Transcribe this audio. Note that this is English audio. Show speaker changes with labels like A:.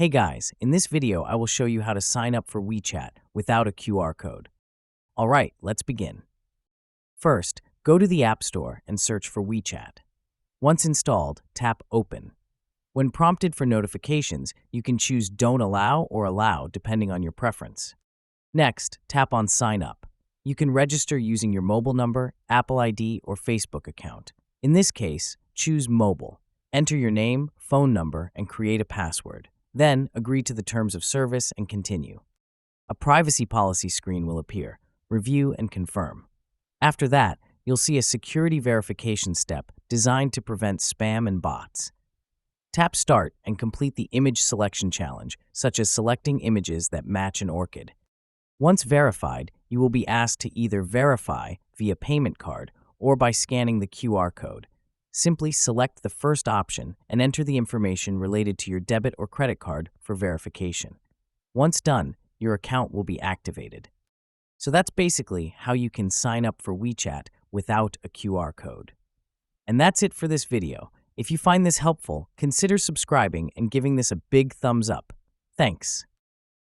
A: Hey guys, in this video I will show you how to sign up for Wechat without a QR code. Alright, let's begin. First, go to the App Store and search for Wechat. Once installed, tap Open. When prompted for notifications, you can choose Don't Allow or Allow depending on your preference. Next, tap on Sign Up. You can register using your mobile number, Apple ID, or Facebook account. In this case, choose Mobile. Enter your name, phone number, and create a password. Then, agree to the terms of service and continue. A privacy policy screen will appear. Review and confirm. After that, you'll see a security verification step designed to prevent spam and bots. Tap Start and complete the image selection challenge, such as selecting images that match an orchid. Once verified, you will be asked to either verify via payment card or by scanning the QR code. Simply select the first option and enter the information related to your debit or credit card for verification. Once done, your account will be activated. So that's basically how you can sign up for Wechat without a QR code. And that's it for this video. If you find this helpful, consider subscribing and giving this a big thumbs up. Thanks.